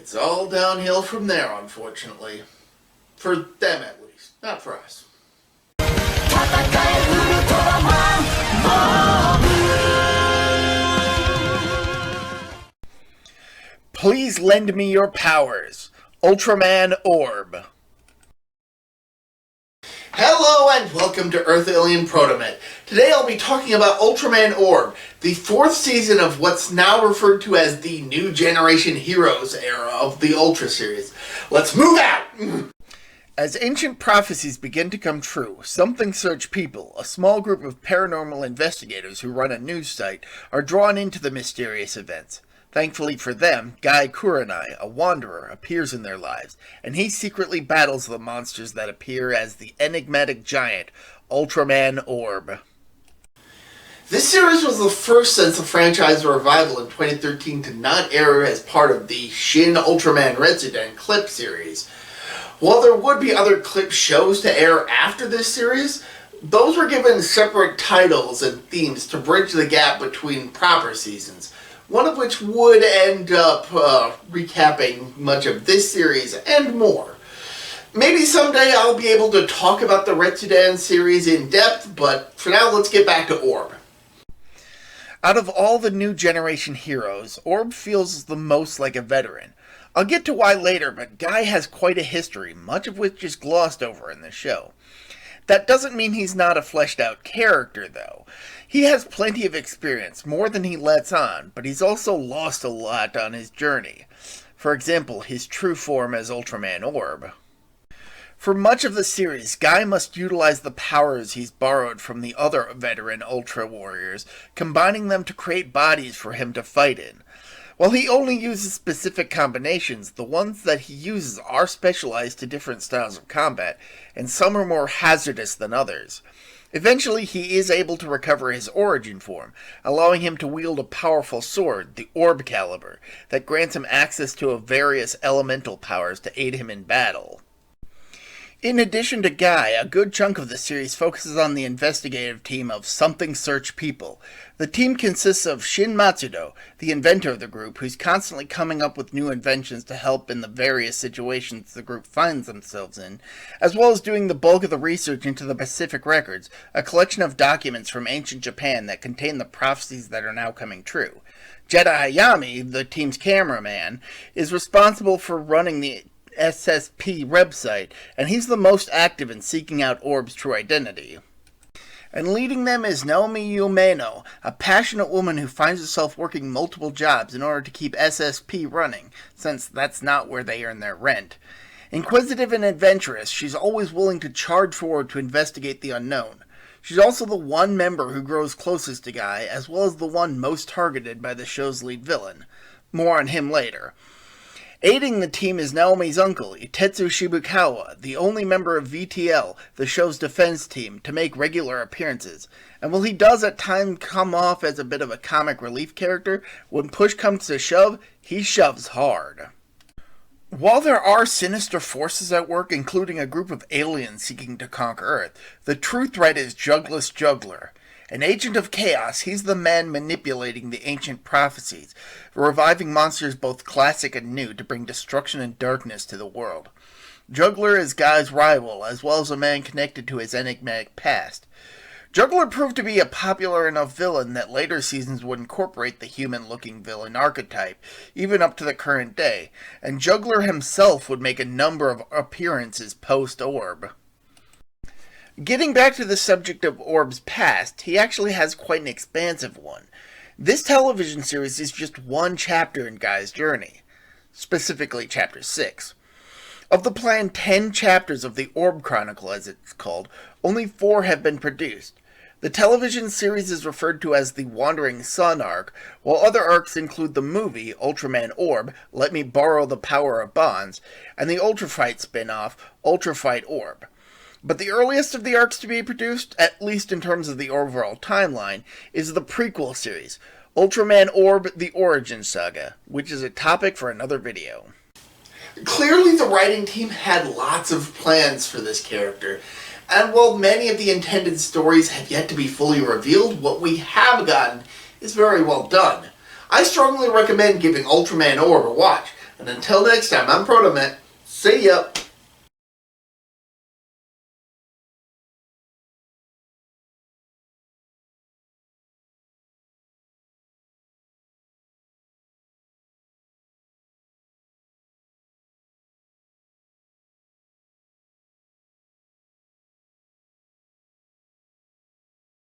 It's all downhill from there, unfortunately. For them, at least. Not for us. Please lend me your powers. Ultraman Orb. Hello and welcome to Earth Alien ProtoMet. Today I'll be talking about Ultraman Orb, the fourth season of what's now referred to as the New Generation Heroes era of the Ultra series. Let's move out! As ancient prophecies begin to come true, Something Search people, a small group of paranormal investigators who run a news site, are drawn into the mysterious events. Thankfully for them, Guy Kurenai, a wanderer, appears in their lives, and he secretly battles the monsters that appear as the enigmatic giant, Ultraman Orb. This series was the first since the franchise revival in 2013 to not air as part of the Shin Ultraman Retsuden clip series. While there would be other clip shows to air after this series, those were given separate titles and themes to bridge the gap between proper seasons. One of which would end up recapping much of this series and more. Maybe someday I'll be able to talk about the Retsuden series in depth, but for now let's get back to Orb. Out of all the New Generation heroes, Orb feels the most like a veteran. I'll get to why later, but Guy has quite a history, much of which is glossed over in the show. That doesn't mean he's not a fleshed out character, though. He has plenty of experience, more than he lets on, but he's also lost a lot on his journey. For example, his true form as Ultraman Orb. For much of the series, Guy must utilize the powers he's borrowed from the other veteran Ultra Warriors, combining them to create bodies for him to fight in. While he only uses specific combinations, the ones that he uses are specialized to different styles of combat, and some are more hazardous than others. Eventually, he is able to recover his origin form, allowing him to wield a powerful sword, the Orb Caliber, that grants him access to various elemental powers to aid him in battle. In addition to Guy, a good chunk of the series focuses on the investigative team of Something Search people. The team consists of Shin Matsudo, the inventor of the group, who's constantly coming up with new inventions to help in the various situations the group finds themselves in, as well as doing the bulk of the research into the Pacific Records, a collection of documents from ancient Japan that contain the prophecies that are now coming true. Jedi Hayami, the team's cameraman, is responsible for running the SSP website, and he's the most active in seeking out Orb's true identity. And leading them is Naomi Umeno, a passionate woman who finds herself working multiple jobs in order to keep SSP running, since that's not where they earn their rent. Inquisitive and adventurous, she's always willing to charge forward to investigate the unknown. She's also the one member who grows closest to Guy, as well as the one most targeted by the show's lead villain. More on him later. Aiding the team is Naomi's uncle, Itetsu Shibukawa, the only member of VTL, the show's defense team, to make regular appearances. And while he does at times come off as a bit of a comic relief character, when push comes to shove, he shoves hard. While there are sinister forces at work, including a group of aliens seeking to conquer Earth, the true threat is Jugless Juggler. An agent of chaos, he's the man manipulating the ancient prophecies, reviving monsters both classic and new to bring destruction and darkness to the world. Juggler is Guy's rival, as well as a man connected to his enigmatic past. Juggler proved to be a popular enough villain that later seasons would incorporate the human-looking villain archetype, even up to the current day, and Juggler himself would make a number of appearances post-Orb. Getting back to the subject of Orb's past, he actually has quite an expansive one. This television series is just one chapter in Guy's journey, specifically Chapter 6. Of the planned 10 chapters of the Orb Chronicle, as it's called, only 4 have been produced. The television series is referred to as the Wandering Sun arc, while other arcs include the movie, Ultraman Orb, Let Me Borrow the Power of Bonds, and the Ultra Fight spin-off, Ultra Fight Orb. But the earliest of the arcs to be produced, at least in terms of the overall timeline, is the prequel series, Ultraman Orb The Origin Saga, which is a topic for another video. Clearly the writing team had lots of plans for this character, and while many of the intended stories have yet to be fully revealed, what we have gotten is very well done. I strongly recommend giving Ultraman Orb a watch, And until next time, I'm ProtoMet. See ya!